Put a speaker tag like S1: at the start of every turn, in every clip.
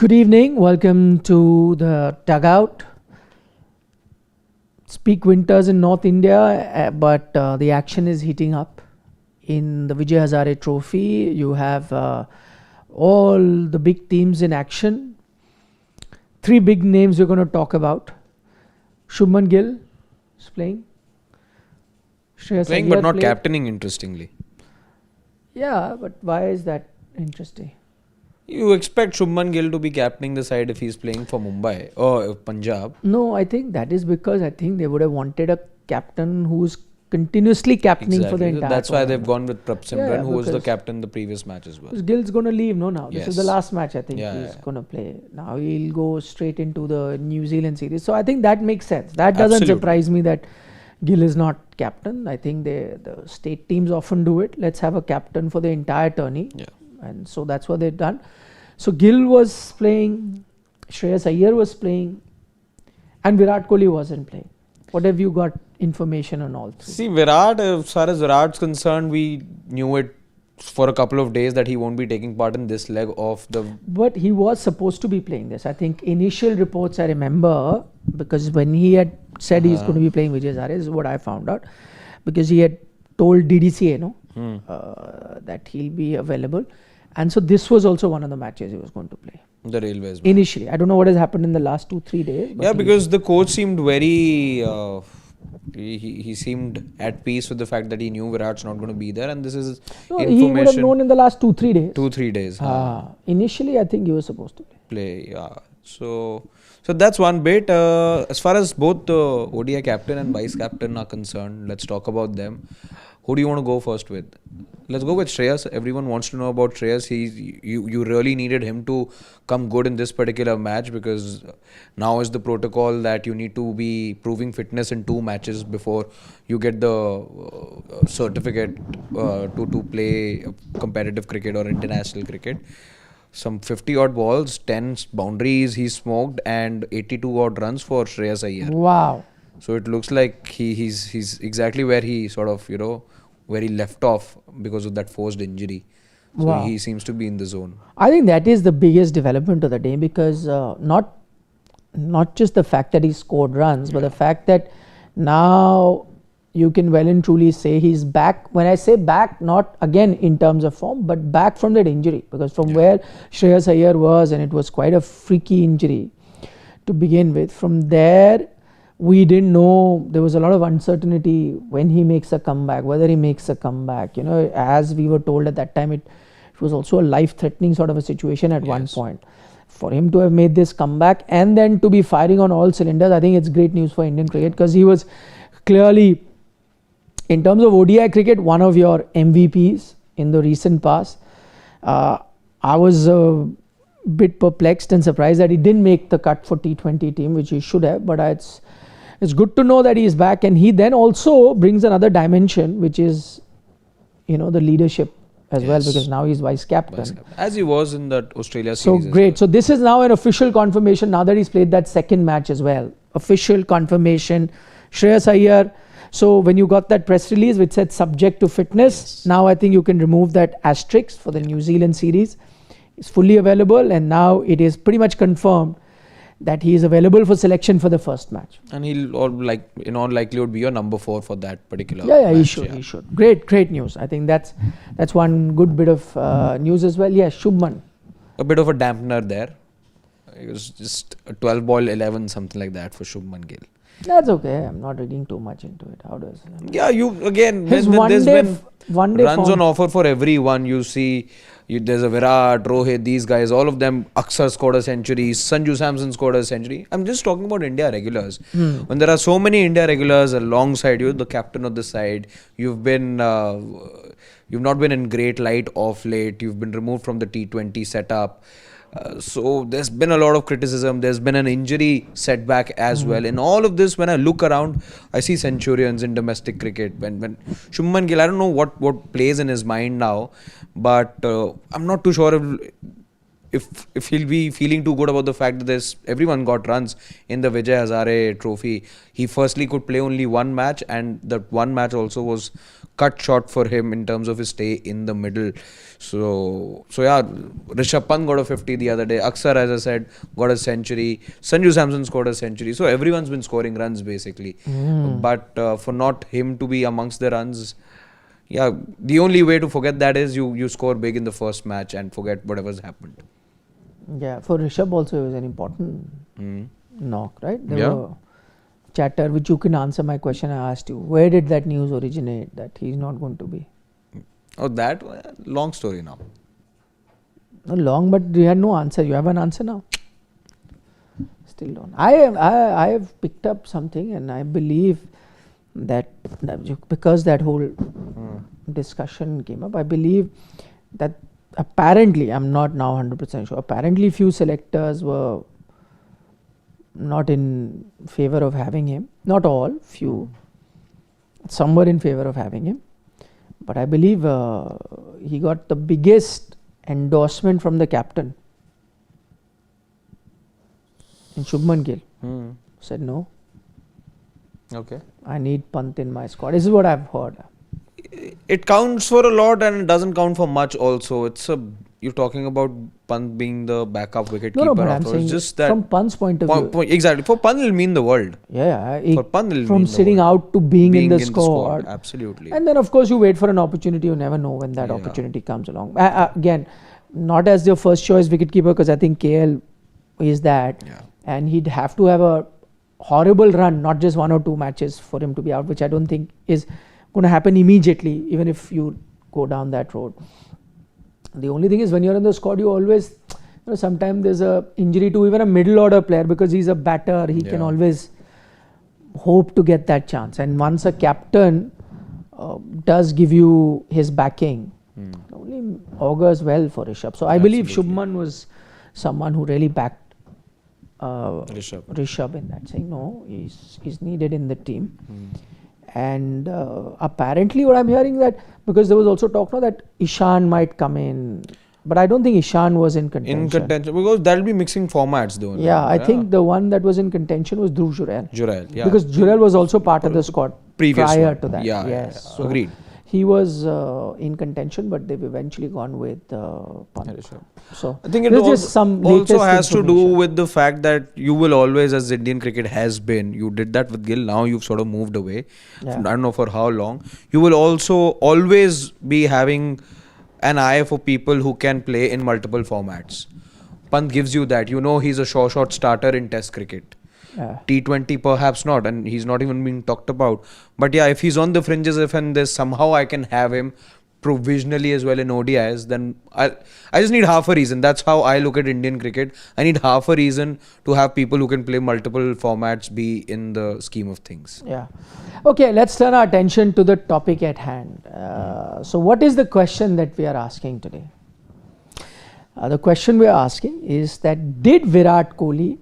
S1: Good evening. Welcome to the Dugout. It's peak winters in North India, but the action is heating up. In the Vijay Hazare Trophy, you have all the big teams in action. Three big names we're going to talk about. Shubman Gill is playing. Shreyas
S2: Playing but not captaining, interestingly.
S1: Yeah, but why is that interesting?
S2: You expect Shubman Gill to be captaining the side if he's playing for Mumbai or Punjab.
S1: No, I think that is because I think they would have wanted a captain who's continuously captaining for the entire
S2: That's why
S1: tournament.
S2: they've gone with Prabh Simran, who was the captain the previous match as well.
S1: Gill's going to leave, no, now.
S2: Yes.
S1: This is the last match I think he's going to play. Now he'll go straight into the New Zealand series. So I think that makes sense. That doesn't surprise me that Gill is not captain. I think the state teams often do it. Let's have a captain for the entire tourney.
S2: Yeah.
S1: And so that's what they've done. So Gill was playing, S.IYER was playing, and Virat Kohli wasn't playing. What have you got information on all three?
S2: See, Virat, as far as Virat's concerned, we knew it for a couple of days that he won't be taking part in this leg of the...
S1: But he was supposed to be playing this. I think initial reports I remember, because when he had said he's going to be playing Vijay Hazare, this is what I found out, because he had told DDCA, that he'll be available. And so this was also one of the matches he was going to play.
S2: The Railways match.
S1: Initially. I don't know what has happened in the last 2-3 days.
S2: Yeah, because the coach seemed very... He seemed at peace with the fact that he knew Virat's not going to be there, and this is information...
S1: He would have known in the last 2-3 days.
S2: 2-3 days.
S1: Initially, I think he was supposed to
S2: play. Yeah. So that's one bit. As far as both the ODI captain and vice captain are concerned, let's talk about them. Who do you want to go first with? Let's go with Shreyas. Everyone wants to know about Shreyas. You really needed him to come good in this particular match, because now is the protocol that you need to be proving fitness in 2 matches before you get the certificate to play competitive cricket or international cricket. Some 50 odd balls, 10 boundaries he smoked, and 82 odd runs for Shreyas IYER.
S1: Wow.
S2: So it looks like he's exactly where he sort of, where he left off because of that forced injury. So he seems to be in the zone.
S1: I think that is the biggest development of the day, because not just the fact that he scored runs, but the fact that now you can well and truly say he's back. When I say back, not again in terms of form, but back from that injury, because from where Shreyas IYER was, and it was quite a freaky injury to begin with, from there we didn't know. There was a lot of uncertainty when he makes a comeback, whether he makes a comeback. As we were told at that time, it was also a life-threatening sort of a situation at one point. For him to have made this comeback and then to be firing on all cylinders, I think it's great news for Indian cricket, because he was clearly, in terms of ODI cricket, one of your MVPs in the recent past. I was a bit perplexed and surprised that he didn't make the cut for T20 team, which he should have, but it's good to know that he is back, and he then also brings another dimension, which is, the leadership as well, because now he's vice captain.
S2: As he was in that Australia series.
S1: So great. So this is now an official confirmation, now that he's played that second match as well. Official confirmation. Shreyas IYER. So when you got that press release which said subject to fitness, now I think you can remove that asterisk for the New Zealand series. It's fully available, and now it is pretty much confirmed that he is available for selection for the first match.
S2: And he'll in all likelihood be your number 4 for that particular
S1: match. He
S2: He
S1: should. Great news. I think that's one good bit of news as well. Yes, Shubman.
S2: A bit of a dampener there. It was just a 12 ball 11, something like that for Shubman Gill.
S1: That's okay. I'm not reading too much into it. How does?
S2: Yeah, there's been runs on offer for everyone. You see, there's a Virat, Rohit, these guys, all of them. Aksar scored a century. Sanju Samson scored a century. I'm just talking about India regulars. When there are so many India regulars alongside you, the captain of the side, you've not been in great light of late. You've been removed from the T20 setup. So there's been a lot of criticism. There's been an injury setback as well. In all of this, when I look around, I see centurions in domestic cricket. When Shubman Gill, I don't know what plays in his mind now, but I'm not too sure if if he'll be feeling too good about the fact that everyone got runs in the Vijay Hazare trophy, he firstly could play only one match, and that one match also was cut short for him in terms of his stay in the middle. So yeah, Rishabh Pant got a 50 the other day. Aksar, as I said, got a century. Sanju Samson scored a century. So everyone's been scoring runs basically. But for not him to be amongst the runs, yeah, the only way to forget that is you score big in the first match and forget whatever's happened.
S1: Yeah, for Rishabh also it was an important knock, right? There
S2: Yeah.
S1: were chatter, which you can answer my question I asked you. Where did that news originate that he's not going to be?
S2: Oh, that long story now.
S1: No, long, but you had no answer. You have an answer now? Still don't. I have picked up something, and I believe that because that whole discussion came up, I believe that apparently, I'm not now 100% sure, apparently few selectors were not in favor of having him. Not all, few. Some were in favor of having him. But I believe he got the biggest endorsement from the captain. In Shubman Gill. Said no.
S2: Okay.
S1: I need Pant in my squad. This is what I've heard.
S2: It counts for a lot and it doesn't count for much also. You're talking about Pant being the backup wicketkeeper.
S1: No, but I'm saying
S2: just that
S1: from Pant's point of view.
S2: Exactly. For Pant it'll mean the world.
S1: Yeah,
S2: For Pant it'll
S1: from
S2: mean the
S1: sitting
S2: world.
S1: out to being in the squad.
S2: Absolutely.
S1: And then of course you wait for an opportunity. You never know when that opportunity comes along. Again, not as your first choice wicketkeeper, because I think KL is that.
S2: Yeah.
S1: And he'd have to have a horrible run, not just 1 or 2 matches for him to be out, which I don't think is going to happen immediately, even if you go down that road. The only thing is when you're in the squad, you always, sometimes there's a injury to even a middle order player, because he's a batter, he can always hope to get that chance. And once a captain does give you his backing, only augurs well for Rishabh. So I believe Shubman was someone who really backed Rishabh in that, saying no, he's needed in the team. And apparently what I'm hearing that, because there was also talk now that Ishan might come in, but I don't think Ishan was in contention.
S2: Because that'll be mixing formats though.
S1: Yeah, I think the one that was in contention was Dhruv Jurel.
S2: Yeah.
S1: Because Jurel was also part of the squad prior to that.
S2: Yeah.
S1: So
S2: Agreed.
S1: He was in contention, but they've eventually gone with Pant. So
S2: I think it also has to do with the fact that you will always, as Indian cricket has been, you did that with Gill, now you've sort of moved away.
S1: Yeah.
S2: I don't know for how long. You will also always be having an eye for people who can play in multiple formats. Pant gives you that. He's a short starter in Test cricket. T20 perhaps not, and he's not even being talked about. But yeah, if he's on the fringes, and there's somehow I can have him provisionally as well in ODIs, then I just need half a reason. That's how I look at Indian cricket. I need half a reason to have people who can play multiple formats be in the scheme of things.
S1: Yeah. Okay, let's turn our attention to the topic at hand. So what is the question that we are asking today? The question we are asking is that did Virat Kohli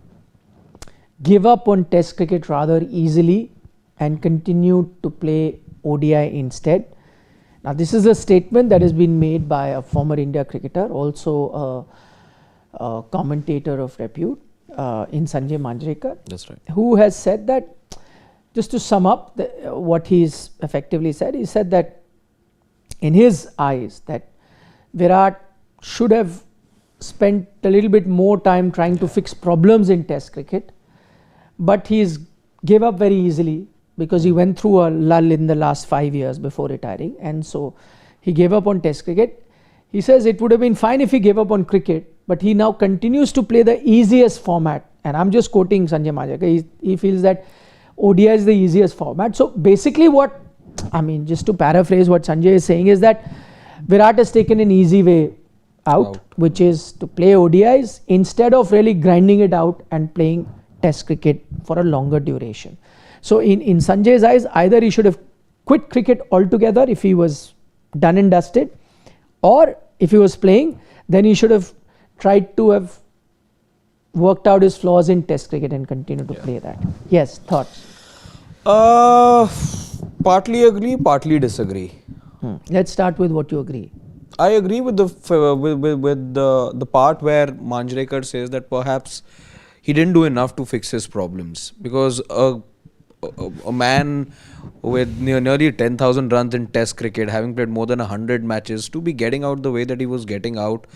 S1: give up on Test cricket rather easily and continue to play ODI instead? Now, this is a statement that has been made by a former India cricketer, also a commentator of repute, in Sanjay Manjrekar.
S2: That's right.
S1: Who has said that, just to sum up what he's effectively said, he said that in his eyes that Virat should have spent a little bit more time trying to fix problems in Test cricket, but he's gave up very easily because he went through a lull in the last 5 years before retiring, and so he gave up on Test cricket. He says it would have been fine if he gave up on cricket, but he now continues to play the easiest format. And I'm just quoting Sanjay Manjrekar. He feels that ODI is the easiest format. So basically just to paraphrase what Sanjay is saying, is that Virat has taken an easy way out, which is to play ODIs instead of really grinding it out and playing Test cricket for a longer duration. So in Sanjay's eyes, either he should have quit cricket altogether if he was done and dusted, or if he was playing, then he should have tried to have worked out his flaws in Test cricket and continue to play that. Yes, thoughts?
S2: Partly agree, partly disagree.
S1: Let's start with what you agree.
S2: I agree with the part where Manjrekar says that perhaps he didn't do enough to fix his problems, because a man with nearly 10,000 runs in Test cricket, having played more than 100 matches, to be getting out the way that he was getting out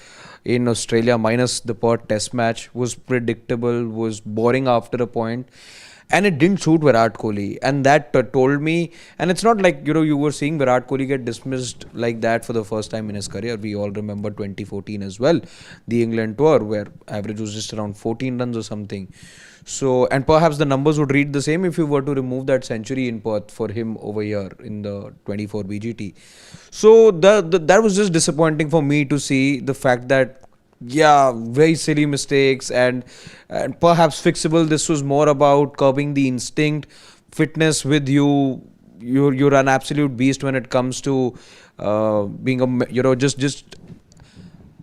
S2: in Australia, minus the Perth Test match, was predictable, was boring after a point. And it didn't suit Virat Kohli, and that told me. And it's not like, you were seeing Virat Kohli get dismissed like that for the first time in his career. We all remember 2014 as well, the England tour, where average was just around 14 runs or something. So, and perhaps the numbers would read the same if you were to remove that century in Perth for him over here in the 24 BGT. So that was just disappointing for me to see the fact that, yeah, very silly mistakes and perhaps fixable. This was more about curbing the instinct, fitness with you. You're an absolute beast when it comes to being just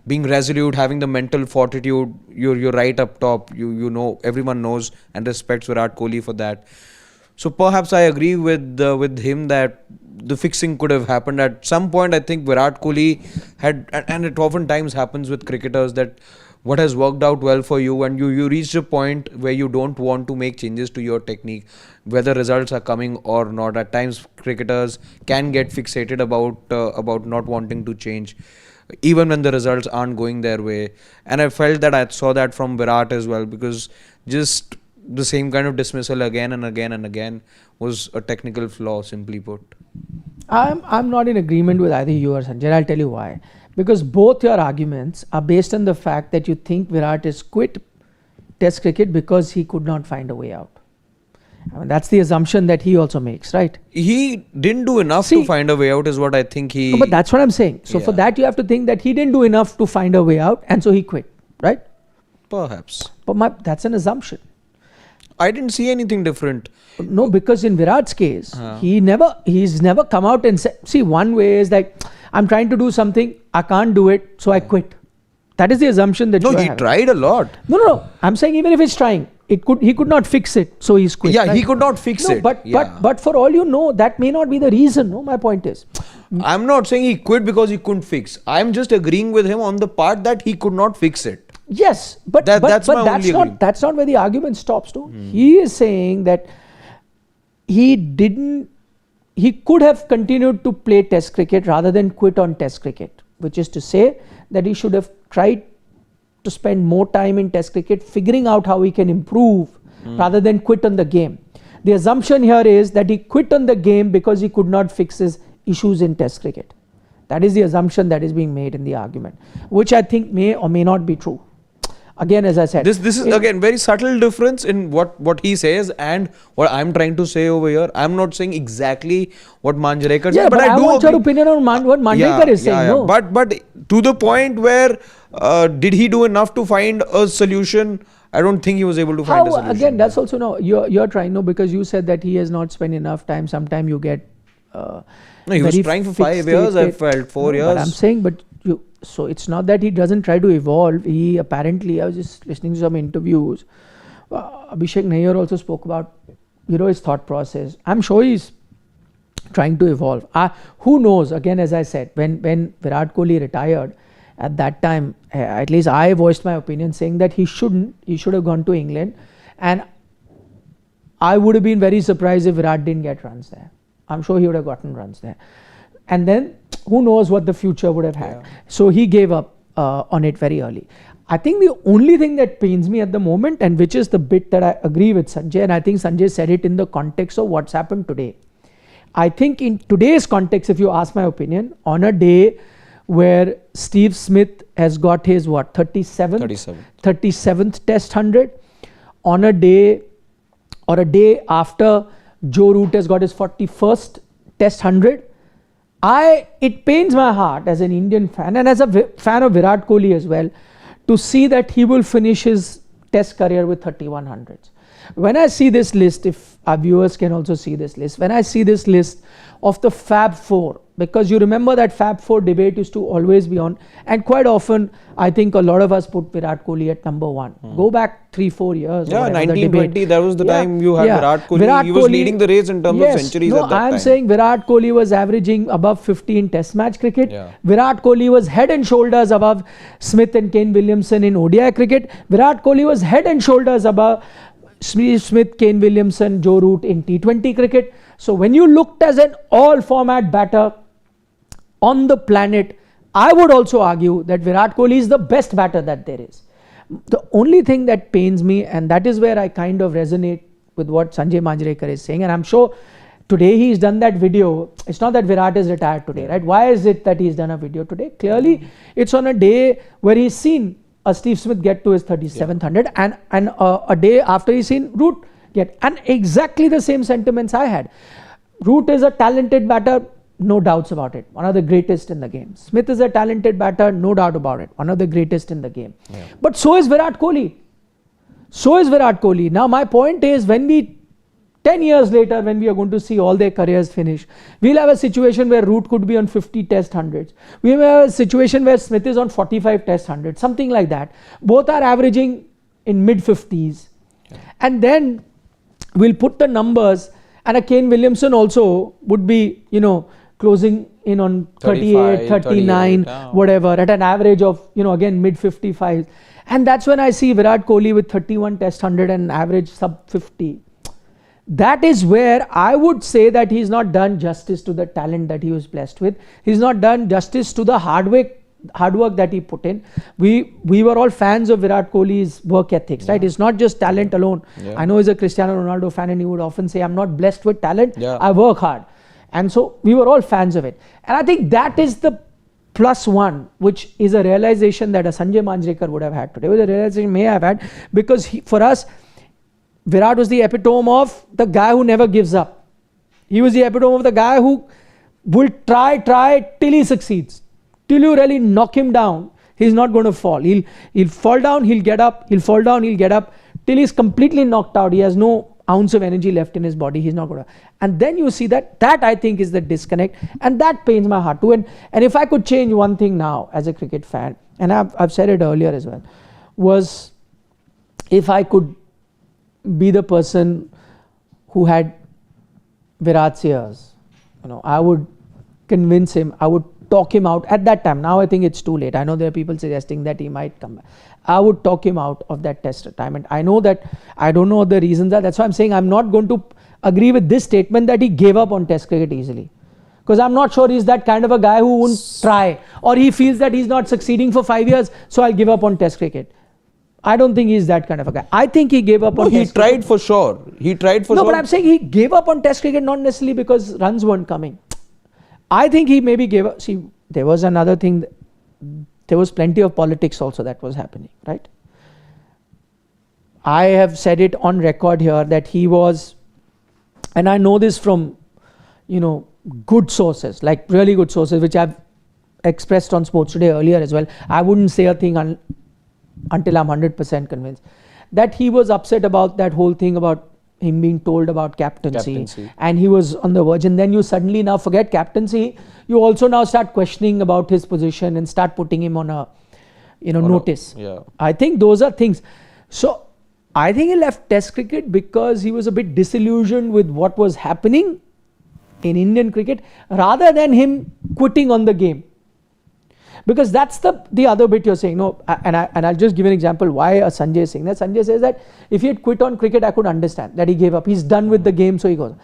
S2: being resolute, having the mental fortitude. You're right up top. Everyone knows and respects Virat Kohli for that. So perhaps I agree with him that the fixing could have happened at some point. I think Virat Kohli had, and it oftentimes happens with cricketers, that what has worked out well for you, and you reach a point where you don't want to make changes to your technique, whether results are coming or not. At times, cricketers can get fixated about not wanting to change, even when the results aren't going their way. And I felt that I saw that from Virat as well, because just the same kind of dismissal again and again and again was a technical flaw, simply put.
S1: I'm not in agreement with either you or Sanjay. I'll tell you why. Because both your arguments are based on the fact that you think Virat has quit Test cricket because he could not find a way out. I mean, that's the assumption that he also makes, right?
S2: He didn't do enough to find a way out, is what I think he...
S1: No, but that's what I'm saying. So for that, you have to think that he didn't do enough to find a way out, and so he quit, right?
S2: Perhaps.
S1: But that's an assumption.
S2: I didn't see anything different.
S1: No, because in Virat's case, he's never come out and said, see, one way is like, I'm trying to do something, I can't do it, so I quit. That is the assumption that you have.
S2: No, he tried a lot.
S1: No. I'm saying even if he's trying, he could not fix it, so he's quit.
S2: Yeah,
S1: right?
S2: he could not fix it.
S1: But for all you know, that may not be the reason. No, my point is,
S2: I'm not saying he quit because he couldn't fix. I'm just agreeing with him on the part that he could not fix it.
S1: Yes, but that's not where the argument stops. No, he is saying that he could have continued to play Test cricket rather than quit on Test cricket, which is to say that he should have tried to spend more time in Test cricket figuring out how he can improve rather than quit on the game. The assumption here is that he quit on the game because he could not fix his issues in Test cricket. That is the assumption that is being made in the argument, which I think may or may not be true. Again, as I said,
S2: this is again very subtle difference in what he says and what I'm trying to say over here. I'm not saying exactly what Manjrekar says,
S1: but I want your opinion on what Manjrekar is saying. No?
S2: But to the point where did he do enough to find a solution? I don't think he was able to find a solution.
S1: Again, that's also no. You're trying because you said that he has not spent enough time. Sometime you get.
S2: No, he was trying for 5 years. I felt 4 years.
S1: But I'm saying, so it's not that he doesn't try to evolve. He apparently, I was just listening to some interviews. Abhishek Nayyar also spoke about, his thought process. I'm sure he's trying to evolve. Who knows? Again, as I said, when Virat Kohli retired, at that time, at least I voiced my opinion saying that he should have gone to England, and I would have been very surprised if Virat didn't get runs there. I'm sure he would have gotten runs there. And then who knows what the future would have had. Yeah. So he gave up on it very early. I think the only thing that pains me at the moment, and which is the bit that I agree with Sanjay, and I think Sanjay said it in the context of what's happened today. I think in today's context, if you ask my opinion, on a day where Steve Smith has got his 37th Test 100, on a day or a day after Joe Root has got his 41st Test 100, it pains my heart as an Indian fan and as a fan of Virat Kohli as well to see that he will finish his Test career with 3100s. When I see this list, if our viewers can also see this list, when I see this list of the Fab Four, Because you remember that Fab 4 debate used to always be on, and quite often I think a lot of us put Virat Kohli at number 1. Go back 3-4 years.
S2: Yeah, 1920, that was the time you had Virat Kohli. He was leading the race in terms of centuries at that time.
S1: I am saying Virat Kohli was averaging above 50 in Test match cricket. Virat Kohli was head and shoulders above Smith and Kane Williamson in ODI cricket. Virat Kohli was head and shoulders above Smith, Kane Williamson, Joe Root in T20 cricket. So when you looked as an all-format batter on the planet, I would also argue that Virat Kohli is the best batter that there is. The only thing that pains me, and that is where I kind of resonate with what Sanjay Manjrekar is saying, and I'm sure today he's done that video. It's not that Virat is retired today, right? Why is it that he's done a video today? Clearly, it's on a day where he's seen a Steve Smith get to his 3700 and a day after he's seen Root get. And exactly the same sentiments I had. Root is a talented batter. No doubts about it. One of the greatest in the game. Smith is a talented batter. No doubt about it. One of the greatest in the game. But so is Virat Kohli. So is Virat Kohli. Now my point is, when we 10 years later, when we are going to see all their careers finish, we'll have a situation where Root could be on 50 Test hundreds. We will have a situation where Smith is on 45 Test hundreds. Something like that. Both are averaging in mid 50s. And then we'll put the numbers, and a Kane Williamson also would be, closing in on 38, 39, whatever, at an average of, again, mid 55. And that's when I see Virat Kohli with 31 Test 100 and average sub 50. That is where I would say that he's not done justice to the talent that he was blessed with. He's not done justice to the hard work that he put in. We were all fans of Virat Kohli's work ethics, right? It's not just talent alone. I know he's a Cristiano Ronaldo fan, and he would often say, I'm not blessed with talent, I work hard. And so we were all fans of it. And I think that is the +1, which is a realization that a Sanjay Manjrekar would have had today, which a realization may have had, because for us, Virat was the epitome of the guy who never gives up. He was the epitome of the guy who will try till he succeeds. Till you really knock him down, he's not going to fall. He'll fall down, he'll get up, he'll fall down, he'll get up, till he's completely knocked out. He has no ounce of energy left in his body. He's not going to. And then you see that I think is the disconnect, and that pains my heart too. And if I could change one thing now as a cricket fan, and I've said it earlier as well, was if I could be the person who had Virat's ears, I would convince him, I would talk him out at that time. Now I think it's too late. I know there are people suggesting that he might come back. I would talk him out of that Test retirement. I know that I don't know what the reasons are. That's why I'm saying I'm not going to agree with this statement that he gave up on Test cricket easily. Because I'm not sure he's that kind of a guy who wouldn't try, or he feels that he's not succeeding for 5 years, so I'll give up on Test cricket. I don't think he's that kind of a guy. I think he gave up on Test cricket. He tried for sure. No, but I'm saying he gave up on Test cricket not necessarily because runs weren't coming. I think he maybe gave up. See, there was another thing. There was plenty of politics also that was happening, right? I have said it on record here that he was, and I know this from, good sources, like really good sources, which I've expressed on Sports Today earlier as well. I wouldn't say a thing until I'm 100% convinced that he was upset about that whole thing about him being told about captaincy, and he was on the verge, and then you suddenly now forget captaincy, you also now start questioning about his position and start putting him on a notice. I think those are things. So I think he left Test cricket because he was a bit disillusioned with what was happening in Indian cricket, rather than him quitting on the game. Because that's the other bit you're saying. No, and I'll just give an example why Sanjay is saying that. Sanjay says that if he had quit on cricket, I could understand that he gave up. He's done with the game, so he goes.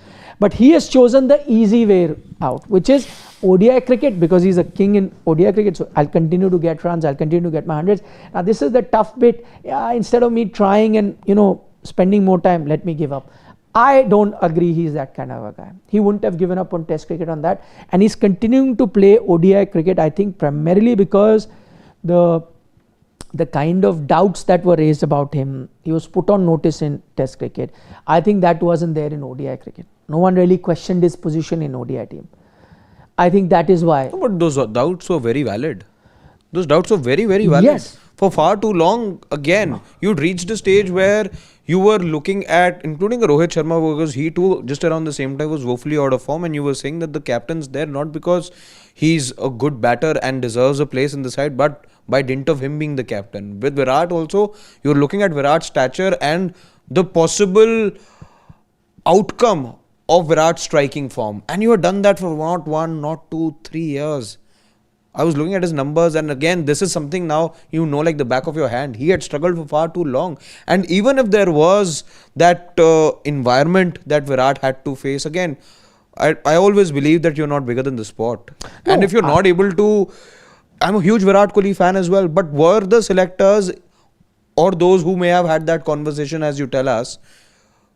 S1: But he has chosen the easy way out, which is ODI cricket, because he's a king in ODI cricket. So I'll continue to get runs, I'll continue to get my hundreds. Now this is the tough bit. Instead of me trying and spending more time, let me give up. I don't agree he's that kind of a guy. He wouldn't have given up on Test cricket on that. And he's continuing to play ODI cricket, I think, primarily because the kind of doubts that were raised about him, he was put on notice in Test cricket. I think that wasn't there in ODI cricket. No one really questioned his position in ODI team. I think that is why.
S2: No, but those doubts were very valid. Those doubts were very, very valid.
S1: Yes.
S2: for far too long. Again, you'd reached a stage where you were looking at, including Rohit Sharma, because he too, just around the same time, was woefully out of form, and you were saying that the captain's there not because he's a good batter and deserves a place in the side, but by dint of him being the captain. With Virat also, you're looking at Virat's stature and the possible outcome of Virat's striking form, and you have done that for not 1, not 2, 3 years. I was looking at his numbers, and again, this is something now you know like the back of your hand. He had struggled for far too long, and even if there was that environment that Virat had to face, again, I always believe that you're not bigger than the sport. No, and if you're not able to, I'm a huge Virat Kohli fan as well, but were the selectors or those who may have had that conversation, as you tell us,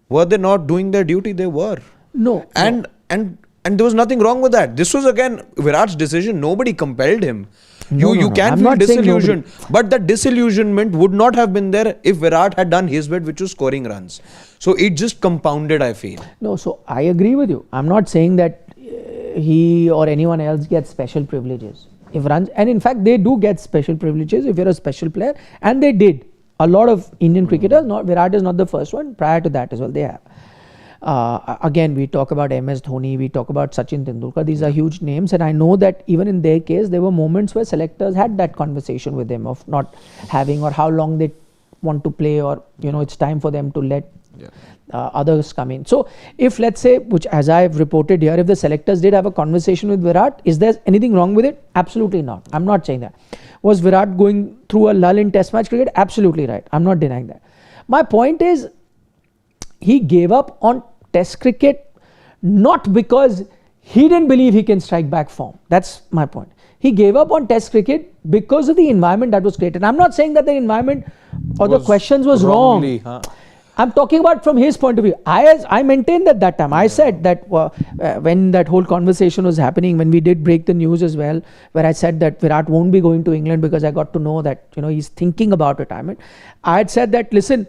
S2: were they not doing their duty? They were.
S1: No.
S2: And there was nothing wrong with that. This was again Virat's decision. Nobody compelled him. You can feel disillusioned, but that disillusionment would not have been there if Virat had done his bit, which was scoring runs. So it just compounded, I feel.
S1: No, so I agree with you. I'm not saying that he or anyone else gets special privileges. If runs, and in fact they do get special privileges if you're a special player, and they did. A lot of Indian cricketers, Virat is not the first one. Prior to that as well, they have. Again, we talk about MS Dhoni, we talk about Sachin Tendulkar. These are huge names, and I know that even in their case, there were moments where selectors had that conversation with them of not having or how long they want to play, or it's time for them to let others come in. So, if let's say, which as I've reported here, if the selectors did have a conversation with Virat, is there anything wrong with it? Absolutely not. I'm not saying that. Was Virat going through a lull in Test match cricket? Absolutely right. I'm not denying that. My point is, he gave up on Test cricket not because he didn't believe he can strike back form. That's my point. He gave up on Test cricket because of the environment that was created. I'm not saying that the environment or the questions was wrong. I'm talking about from his point of view. I maintained at that time. I said that when that whole conversation was happening, when we did break the news as well, where I said that Virat won't be going to England because I got to know that he's thinking about retirement. I had said that, listen,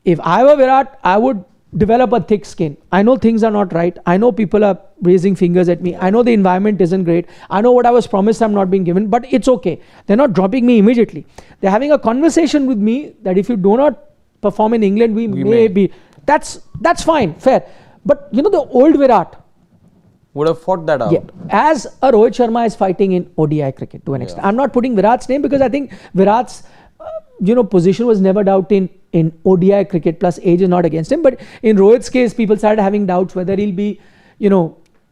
S1: if I were Virat, I would develop a thick skin. I know things are not right. I know people are raising fingers at me. I know the environment isn't great. I know what I was promised I'm not being given, but it's okay. They're not dropping me immediately. They're having a conversation with me that if you do not perform in England, we may be. That's fine, fair. But the old Virat
S2: would have fought that out.
S1: Yeah, as a Rohit Sharma is fighting in ODI cricket to an extent. I'm not putting Virat's name because I think Virat's position was never doubted in ODI cricket, plus age is not against him. But in Rohit's case, people started having doubts whether he'll be,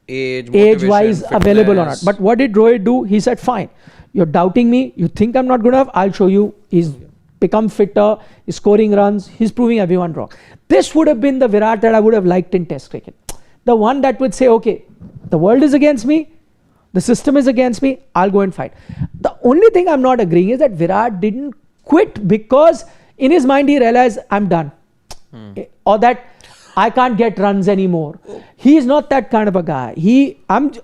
S1: age-wise available or not. But what did Rohit do? He said, fine, you're doubting me. You think I'm not good enough? I'll show you. He's become fitter. He's scoring runs. He's proving everyone wrong. This would have been the Virat that I would have liked in Test cricket. The one that would say, okay, the world is against me. The system is against me. I'll go and fight. The only thing I'm not agreeing is that Virat didn't quit because in his mind he realized I'm done, or that I can't get runs anymore. He is not that kind of a guy.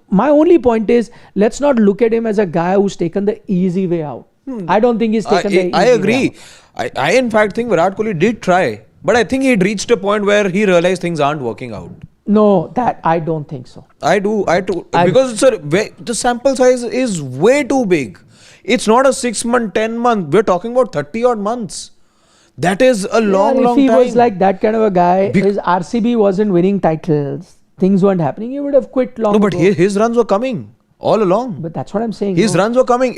S1: My only point is, let's not look at him as a guy who's taken the easy way out. I don't think he's taken the easy way out.
S2: I agree. I in fact think Virat Kohli did try, but I think he'd reached a point where he realized things aren't working out.
S1: No, that I don't think so.
S2: I do. Because the sample size is way too big. It's not a 6 month, 10 month. We're talking about 30 odd months. That is a long time.
S1: If he was like that kind of a guy, his RCB wasn't winning titles, things weren't happening, he would have quit long ago.
S2: No, but his runs were coming all along.
S1: But that's what I'm saying.
S2: His runs were coming.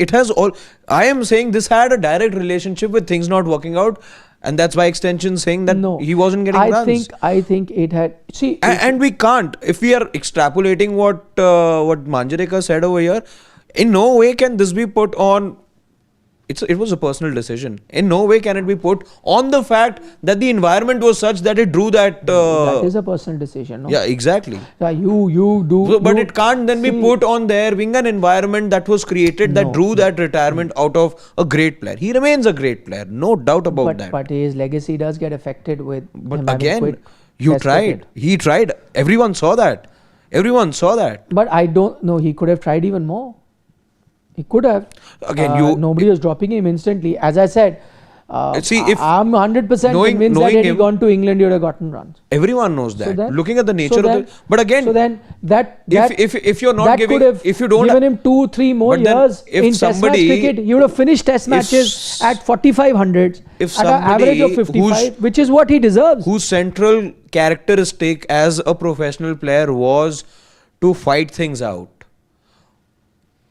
S2: I am saying this had a direct relationship with things not working out. And that's by extension saying that he wasn't getting runs.
S1: I think it had. See,
S2: and we can't. If we are extrapolating what Manjrekar said over here, in no way can this be put on. It was a personal decision. In no way can it be put on the fact that the environment was such that it drew that.
S1: That is a personal decision. No?
S2: Yeah, exactly.
S1: You do.
S2: So, but it can't then be put on there being an environment that was created that drew that retirement out of a great player. He remains a great player, no doubt about that.
S1: But his legacy does get affected with.
S2: But again, you tried. He tried. Everyone saw that.
S1: But I don't know. He could have tried even more. He could have.
S2: Again,
S1: nobody was dropping him instantly. As I said,
S2: See, if
S1: I'm 100%
S2: knowing
S1: convinced that had he
S2: him,
S1: gone to England, he would have gotten runs.
S2: everyone knows that.
S1: then-
S2: Looking at the nature
S1: then-
S2: of the, but again,
S1: So then that
S2: if you're not
S1: that
S2: giving,
S1: could have
S2: if you don't
S1: given him 2-3 more
S2: but then
S1: years
S2: if
S1: in Test match
S2: somebody-
S1: cricket, he would have finished Test matches at 4,500
S2: if
S1: at an average of
S2: somebody
S1: 55, which is what he deserves.
S2: whose central characteristic as a professional player was to fight things out.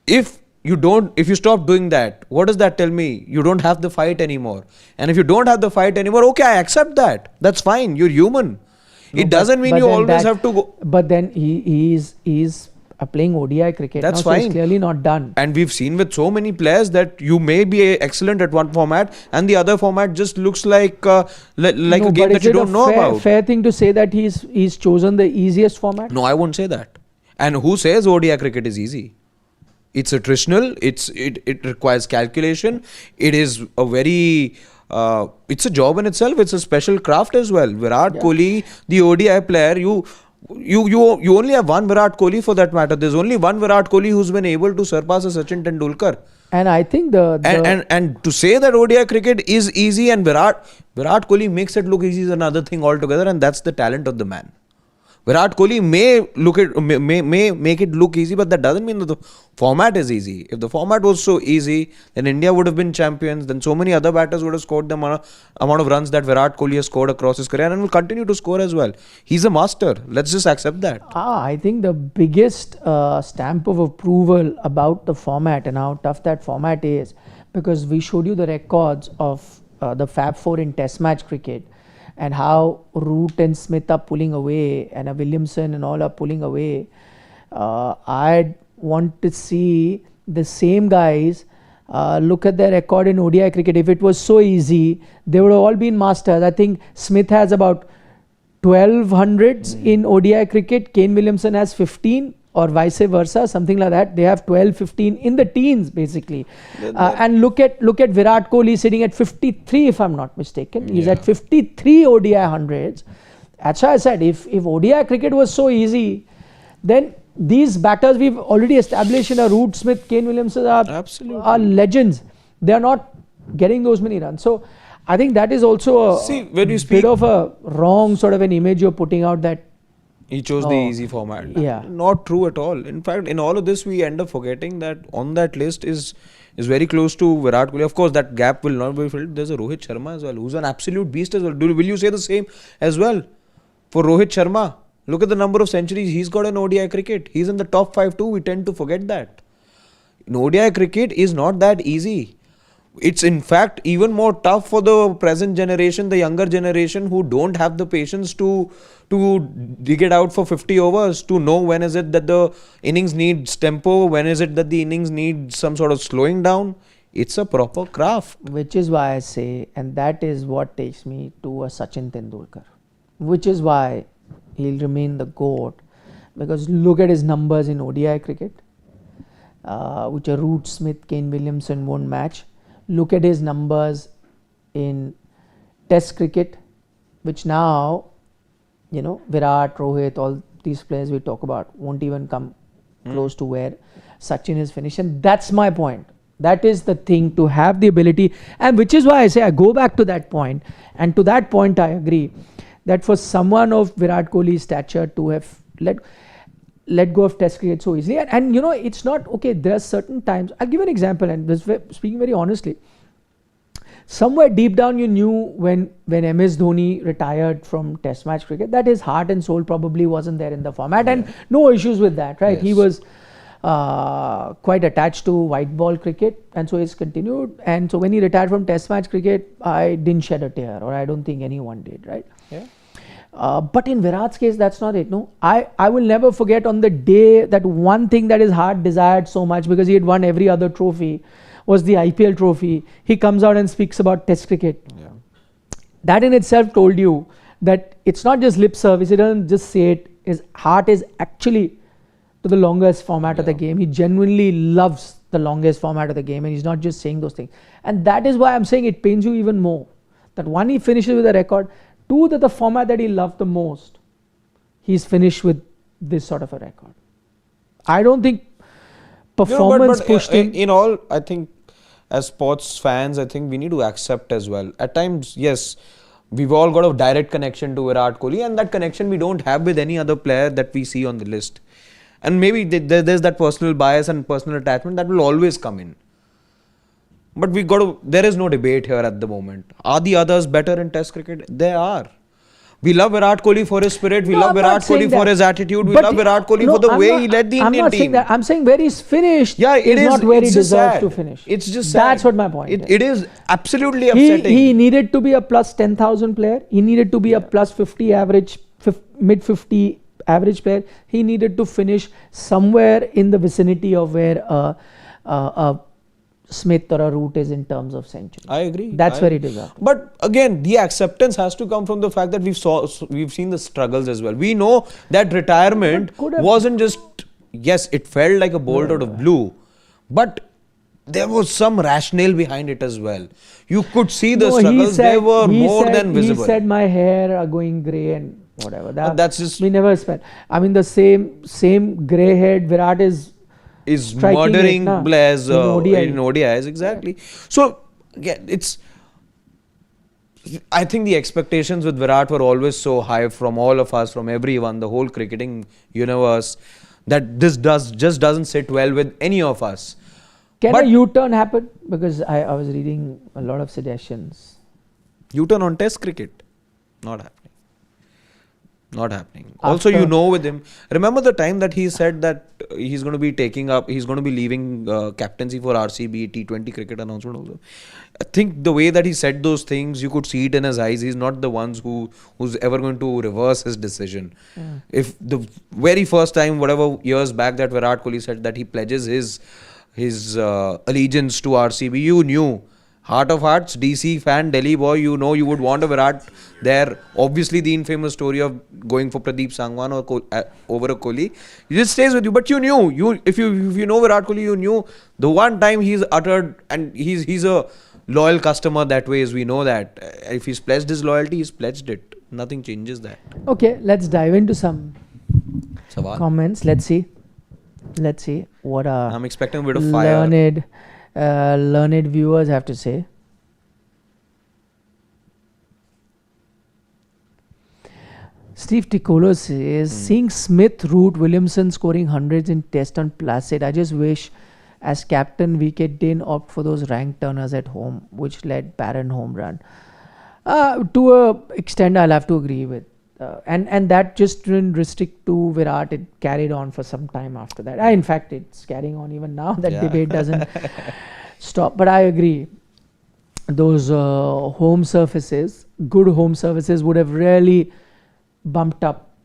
S2: If you stop doing that, what does that tell me? You don't have the fight anymore. And if you don't have the fight anymore, okay, I accept that. That's fine. You're human. It doesn't mean
S1: But
S2: you
S1: then
S2: always have to go.
S1: But then he's playing ODI cricket.
S2: That's
S1: now, so
S2: fine.
S1: it's clearly not done.
S2: And we've seen with so many players that you may be excellent at one format and the other format just looks like a game that you don't know about.
S1: Fair thing to say that he's chosen the easiest format?
S2: No, I won't say that. And who says ODI cricket is easy? It's attritional. It requires calculation. It is a very it's a job in itself. It's a special craft as well. Virat Kohli, the ODI player, you only have one Virat Kohli for that matter. There's only one Virat Kohli who's been able to surpass a Sachin Tendulkar.
S1: And I think
S2: and to say that ODI cricket is easy and Virat Kohli makes it look easy is another thing altogether, and that's the talent of the man. Virat Kohli may make it look easy, but that doesn't mean that the format is easy. If the format was so easy, then India would have been champions. Then so many other batters would have scored the amount of runs that Virat Kohli has scored across his career and will continue to score as well. He's a master. Let's just accept that.
S1: I think the biggest stamp of approval about the format and how tough that format is, because we showed you the records of the Fab Four in Test match cricket, and how Root and Smith are pulling away, and Williamson and all are pulling away. I want to see the same guys look at their record in ODI cricket. If it was so easy, they would have all been masters. I think Smith has about 1200s in ODI cricket. Kane Williamson has 15, or vice versa, something like that. They have 12, 15 in the teens basically. And look at Virat Kohli sitting at 53, if I'm not mistaken. He's at 53 ODI 100s. That's why I said if ODI cricket was so easy, then these batters we've already established in a Root, Smith, Kane Williamson are legends. They are not getting those many runs. So I think that is also bit of a wrong sort of an image you're putting out, that
S2: he chose the easy format.
S1: Yeah.
S2: Not true at all. In fact, in all of this, we end up forgetting that on that list is very close to Virat Kohli. Of course, that gap will not be filled. There's a Rohit Sharma as well, who's an absolute beast as well. Will you say the same as well for Rohit Sharma? Look at the number of centuries he's got in ODI cricket. He's in the top 5 too. We tend to forget that. In ODI cricket is not that easy. It's in fact even more tough for the present generation, the younger generation, who don't have the patience to dig it out for 50 overs, to know when is it that the innings needs tempo, when is it that the innings needs some sort of slowing down. It's a proper craft.
S1: Which is why I say, and that is what takes me to a Sachin Tendulkar, which is why he'll remain the GOAT, because look at his numbers in ODI cricket, which a Root, Smith, Kane Williamson won't match. Look at his numbers in Test cricket, which now, Virat, Rohit, all these players we talk about won't even come close to where Sachin is finished. And that's my point. That is the thing, to have the ability, and which is why I say I go back to that point. And to that point, I agree that for someone of Virat Kohli's stature to have let go of Test cricket so easily, and it's not okay. There are certain times. I'll give an example, and this speaking very honestly. Somewhere deep down, you knew when MS Dhoni retired from Test match cricket that his heart and soul probably wasn't there in the format, and no issues with that, right? Yes. He was quite attached to white ball cricket, and so he's continued. And so when he retired from Test match cricket, I didn't shed a tear, or I don't think anyone did, right? Yeah. But in Virat's case, that's not it. No, I will never forget on the day that one thing that his heart desired so much, because he had won every other trophy, was the IPL trophy. He comes out and speaks about Test cricket. Yeah. That in itself told you that it's not just lip service. He doesn't just say it. His heart is actually to the longest format of the game. He genuinely loves the longest format of the game, and he's not just saying those things. And that is why I'm saying it pains you even more. That one, he finishes with a record. Two, that the format that he loved the most, he's finished with this sort of a record. I don't think performance pushed him.
S2: In all, I think as sports fans, I think we need to accept as well. At times, yes, we've all got a direct connection to Virat Kohli, and that connection we don't have with any other player that we see on the list. And maybe there's that personal bias and personal attachment that will always come in. But there is no debate here at the moment. Are the others better in Test cricket? They are. We love Virat Kohli for his spirit. We love Virat Kohli for his attitude. We love Virat Kohli for the way he led the Indian team.
S1: I'm not saying that. I'm saying where he's finished is not where he deserves to finish.
S2: It's just sad.
S1: That's what my point is.
S2: It is absolutely upsetting.
S1: He needed to be a plus 10,000 player. He needed to be a plus 50 average, mid 50 average player. He needed to finish somewhere in the vicinity of where a Smith or a Root is in terms of century.
S2: I agree.
S1: That's where he deserves.
S2: But again, the acceptance has to come from the fact that we've seen the struggles as well. We know that retirement wasn't just, yes, it felt like a bolt out of blue, but there was some rationale behind it as well. You could see the struggles. They were more than visible.
S1: He said my hair are going grey and whatever.
S2: That's just,
S1: we never spent. I mean, the same grey haired Virat is
S2: murdering players in ODIs, exactly. So again, I think the expectations with Virat were always so high from all of us, from everyone, the whole cricketing universe, that this just doesn't sit well with any of us.
S1: Can a U-turn happen? Because I was reading a lot of suggestions.
S2: U-turn on Test cricket? Not happening. Not happening. Also, you know, with him, remember the time that he said that he's going to be leaving captaincy for RCB T20 cricket announcement also. I think the way that he said those things, you could see it in his eyes. He's not the ones who's ever going to reverse his decision. If the very first time, whatever years back, that Virat Kohli said that he pledges his allegiance to RCB, you knew. Heart of hearts, DC fan, Delhi boy, you know you would want a Virat there. Obviously, the infamous story of going for Pradeep Sangwan or over a Kohli, it just stays with you. But you knew, if you know Virat Kohli, you knew the one time he's uttered, and he's a loyal customer that way, as we know that. If he's pledged his loyalty, he's pledged it. Nothing changes that.
S1: Okay, let's dive into some comments. Let's see what
S2: I'm expecting a bit of fire.
S1: Learned viewers have to say. Steve Ticolo says, seeing Smith, Root, Williamson scoring hundreds in Test on Placid, I just wish as captain Wicket didn't opt for those rank turners at home, which led Barron home run. To a extent, I'll have to agree with. And that just didn't restrict to Virat. It carried on for some time after that. In fact, it's carrying on even now. That debate doesn't stop. But I agree. Those home surfaces, good home surfaces, would have really bumped up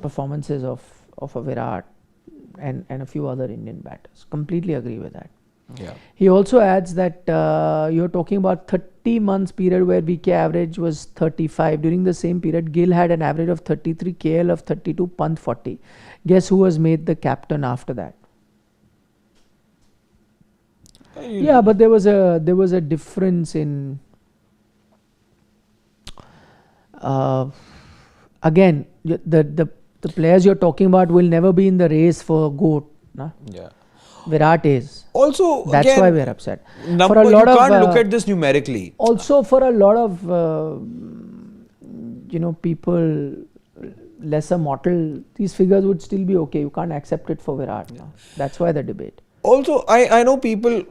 S1: performances of a Virat and a few other Indian batters. Completely agree with that.
S2: Yeah.
S1: He also adds that you're talking about 30 months period where VK average was 35. During the same period, Gill had an average of 33, KL of 32, Pant 40. Guess who was made the captain after that? Yeah, but there was a difference in again, the players you're talking about will never be in the race for GOAT. Nah?
S2: Yeah.
S1: Virat is.
S2: Also,
S1: that's
S2: again,
S1: why we're upset.
S2: For a lot you can't look at this numerically.
S1: Also, for a lot of people lesser mortal, these figures would still be okay. You can't accept it for Virat. Yeah. That's why the debate.
S2: Also, I know people,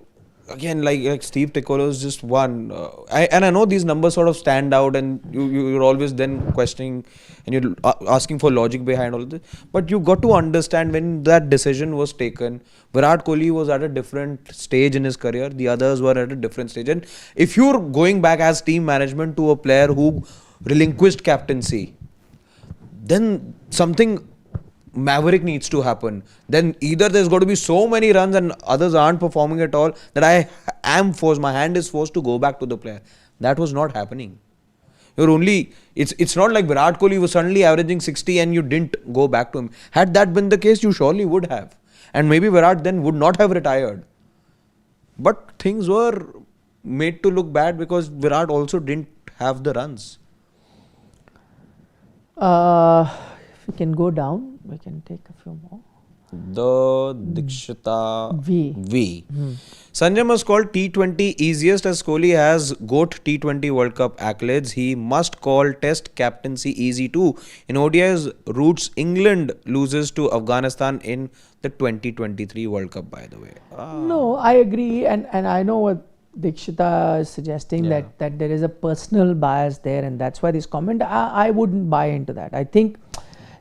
S2: again, like Steve Ticolo is just one. And I know these numbers sort of stand out, and you're always then questioning and you're asking for logic behind all of this. But you got to understand when that decision was taken, Virat Kohli was at a different stage in his career. The others were at a different stage. And if you're going back as team management to a player who relinquished captaincy, then something maverick needs to happen. Then either there's got to be so many runs and others aren't performing at all that my hand is forced to go back to the player. That was not happening. It's not like Virat Kohli was suddenly averaging 60 and you didn't go back to him. Had that been the case, you surely would have. And maybe Virat then would not have retired. But things were made to look bad because Virat also didn't have the runs.
S1: If we can go down, we can take a few more.
S2: The Dikshita
S1: V.
S2: Sanjay must call T20 easiest as Kohli has GOAT T20 World Cup accolades. He must call Test captaincy easy too. In ODIs, Roots England loses to Afghanistan in the 2023 World Cup, by the way.
S1: No, I agree, and I know what Dikshita is suggesting, that there is a personal bias there, and that's why this comment. I wouldn't buy into that. I think,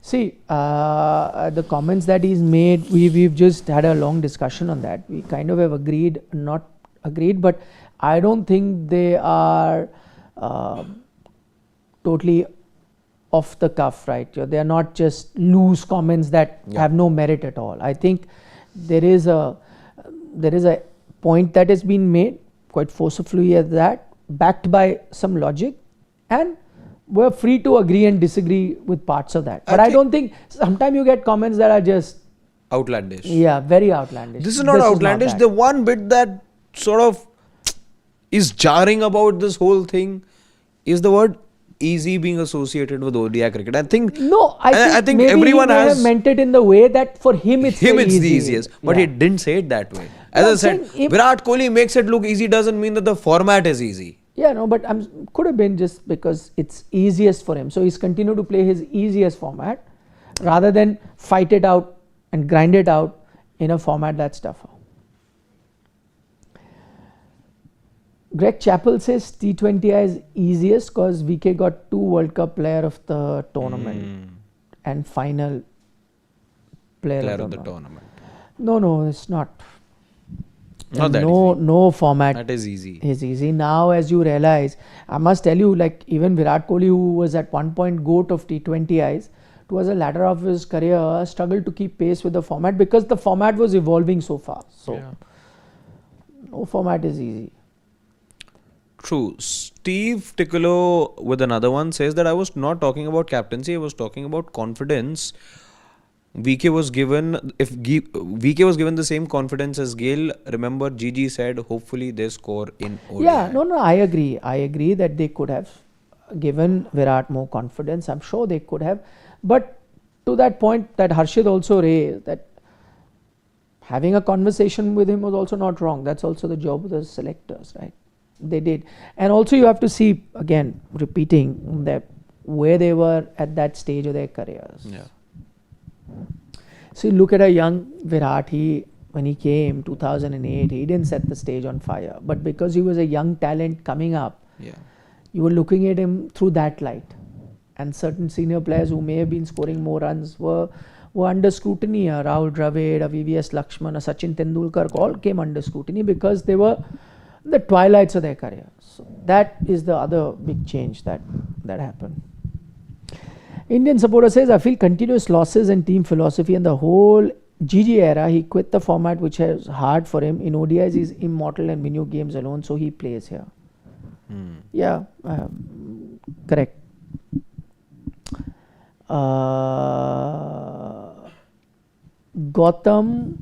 S1: see, the comments that he's made, we've just had a long discussion on that. We kind of have agreed, not agreed, but I don't think they are totally off the cuff, right? They are not just loose comments that have no merit at all. I think there is a point that has been made quite forcefully at that, backed by some logic, and we're free to agree and disagree with parts of that. But I don't think, sometimes you get comments that are just
S2: outlandish.
S1: Yeah, very outlandish.
S2: This is not outlandish. The one bit that sort of is jarring about this whole thing is the word easy being associated with ODI cricket. I think I think
S1: maybe
S2: everyone
S1: he may
S2: has
S1: have meant it in the way that for him it's
S2: the
S1: easy.
S2: easiest, but he didn't say it that way. As I said, Virat Kohli makes it look easy doesn't mean that the format is easy.
S1: Yeah, no, but could have been just because it's easiest for him. So he's continued to play his easiest format rather than fight it out and grind it out in a format that's tougher. Greg Chappell says T20I is easiest because VK got 2 World Cup player of the tournament and final player of the tournament. No, it's not.
S2: Not that easy.
S1: No format.
S2: That is easy.
S1: Is easy. Now, as you realize, I must tell you, like even Virat Kohli, who was at one point GOAT of T20Is, towards the latter of his career, struggled to keep pace with the format because the format was evolving so fast. So, no format is easy.
S2: True. Steve Ticcolo with another one says that I was not talking about captaincy, I was talking about confidence. VK was given the same confidence as Gill. Remember, Gigi said hopefully they score in ODI.
S1: Yeah, no, I agree. I agree that they could have given Virat more confidence. I'm sure they could have. But to that point that Harshit also raised, that having a conversation with him was also not wrong. That's also the job of the selectors, right? They did. And also you have to see, again, repeating that where they were at that stage of their careers.
S2: Yeah.
S1: So you look at a young Virat, when he came 2008, he didn't set the stage on fire. But because he was a young talent coming up, you were looking at him through that light. And certain senior players who may have been scoring more runs were under scrutiny. Rahul Dravid, VVS Lakshman, Sachin Tendulkar all came under scrutiny because they were the twilights of their career. So that is the other big change that happened. Indian supporter says, I feel continuous losses and team philosophy and the whole GG era, he quit the format which is hard for him. In ODIs, he's immortal and win your games alone, so he plays here. Yeah, correct. Gautam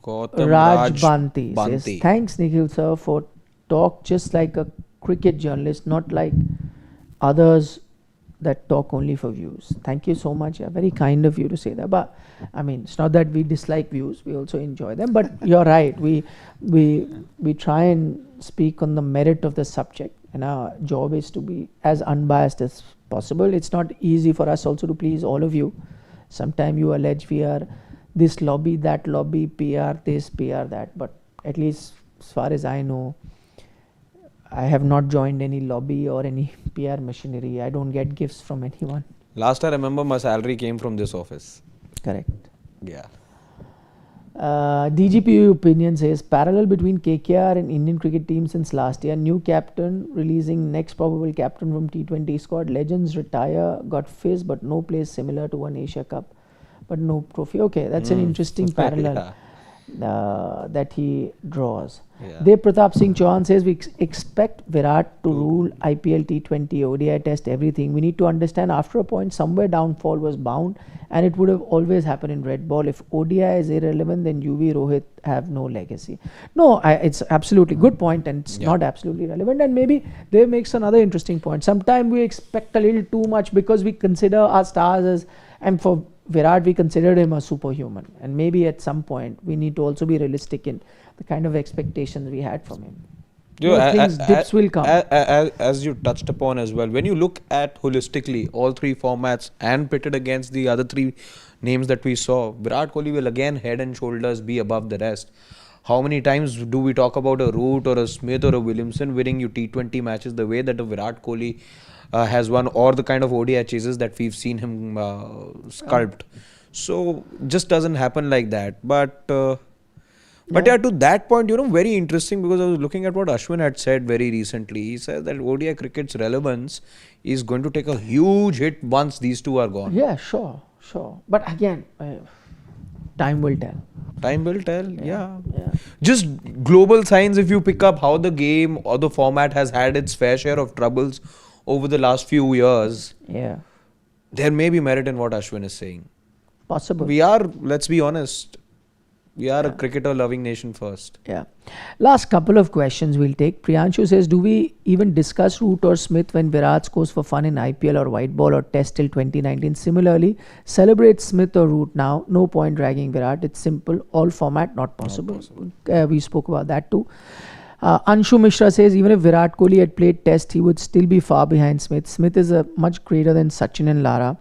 S1: Raj Banti says, thanks Nikhil sir for talk just like a cricket journalist, not like others that talk only for views. Thank you so much. Very kind of you to say that. But I mean, it's not that we dislike views, we also enjoy them. But you're right. We try and speak on the merit of the subject, and our job is to be as unbiased as possible. It's not easy for us also to please all of you. Sometimes you allege we are this lobby, that lobby, PR this, PR that. But at least as far as I know, I have not joined any lobby or any PR machinery. I don't get gifts from anyone.
S2: Last I remember, my salary came from this office.
S1: Correct.
S2: Yeah.
S1: DGP opinion says, parallel between KKR and Indian cricket team since last year. New captain releasing next probable captain from T20 squad. Legends retire, got fizz but no place similar to one Asia Cup. But no trophy. Okay, that's an interesting parallel that he draws. Dev Pratap Singh Chauhan says, we expect Virat to rule IPL, T20, ODI Test, everything. We need to understand after a point somewhere downfall was bound, and it would have always happened in red ball. If ODI is irrelevant, then UV Rohit have no legacy. No, it's absolutely good point, and it's not absolutely relevant. And maybe Dev makes another interesting point. Sometimes we expect a little too much because we consider our stars as, and for Virat, we considered him a superhuman, and maybe at some point we need to also be realistic in the kind of expectations we had from him. Dips will come.
S2: As you touched upon as well, when you look at holistically all three formats and pitted against the other three names that we saw, Virat Kohli will again head and shoulders be above the rest. How many times do we talk about a Root or a Smith or a Williamson winning you T20 matches the way that a Virat Kohli has won, or the kind of ODI chases that we've seen him sculpt? So just doesn't happen like that. But yeah, to that point, very interesting, because I was looking at what Ashwin had said very recently. He said that ODI cricket's relevance is going to take a huge hit once these two are gone.
S1: Yeah, sure. But again, time will tell.
S2: Time will tell, yeah. Just global signs, if you pick up how the game or the format has had its fair share of troubles over the last few years, there may be merit in what Ashwin is saying.
S1: Possible.
S2: We are, let's be honest, we are a cricketer-loving nation first.
S1: Yeah. Last couple of questions we'll take. Priyanshu says, do we even discuss Root or Smith when Virat scores for fun in IPL or white ball or Test till 2019? Similarly, celebrate Smith or Root now. No point dragging Virat. It's simple. All format not possible. We spoke about that too. Anshu Mishra says, even if Virat Kohli had played Test, he would still be far behind Smith. Smith is a much greater than Sachin and Lara.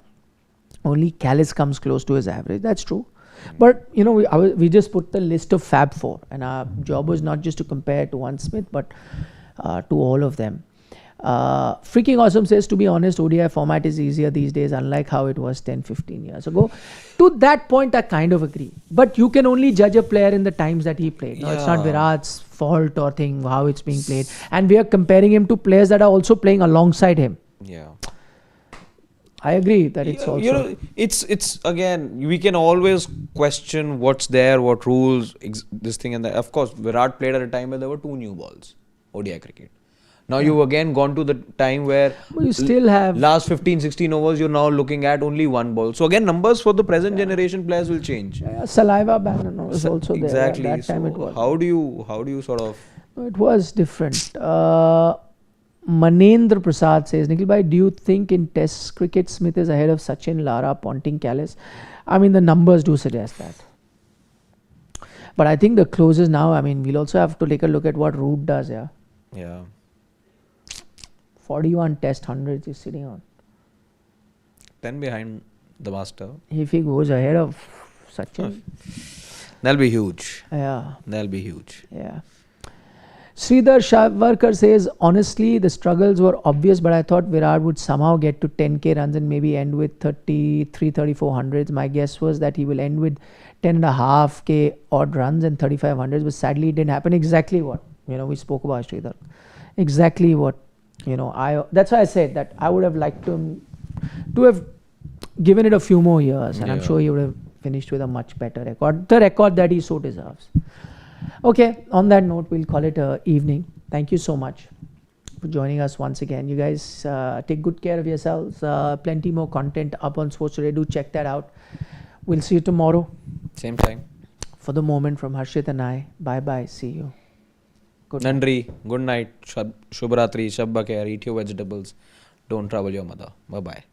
S1: Only Callis comes close to his average. That's true. But we just put the list of Fab Four, and our job was not just to compare to one Smith, but to all of them. Freaking Awesome says, to be honest, ODI format is easier these days, unlike how it was 10-15 years ago. To that point, I kind of agree. But you can only judge a player in the times that he played. It's not Virat's fault or thing how it's being played. And we are comparing him to players that are also playing alongside him.
S2: Yeah.
S1: I agree that it's also...
S2: it's again, we can always question what's there, what rules, this thing and that. Of course, Virat played at a time where there were 2 new balls, ODI cricket. Now you've again gone to the time where
S1: you still have...
S2: last 15-16 overs, you're now looking at only 1 ball. So again, numbers for the present generation players will change.
S1: Saliva ban was also there.
S2: Exactly.
S1: That time it was.
S2: How do you sort of...
S1: It was different. Manendra Prasad says, Nikhil bhai, do you think in Test cricket Smith is ahead of Sachin, Lara, Ponting, Callis? I mean, the numbers do suggest that. But I think the closest now, I mean, we'll also have to take a look at what Root does,
S2: Yeah.
S1: 41 Test hundreds he's sitting on.
S2: 10 behind the master.
S1: If he goes ahead of Sachin.
S2: That'll be huge.
S1: Yeah.
S2: That'll be huge.
S1: Yeah. Sridhar Shavarkar says, honestly, the struggles were obvious, but I thought Virat would somehow get to 10k runs and maybe end with 34 hundreds. My guess was that he will end with 10.5k odd runs and 35 hundreds, but sadly it didn't happen. Exactly what, we spoke about, Sridhar. Exactly what, that's why I said that I would have liked to have given it a few more years, and I'm sure he would have finished with a much better record, the record that he so deserves. Okay, on that note, we'll call it a evening. Thank you so much for joining us once again. You guys take good care of yourselves. Plenty more content up on Sports Today. Do check that out. We'll see you tomorrow.
S2: Same time.
S1: For the moment, from Harshit and I, bye-bye. See you.
S2: Good Nandri, good night. Shubhratri, Shabba care, eat your vegetables. Don't trouble your mother. Bye-bye.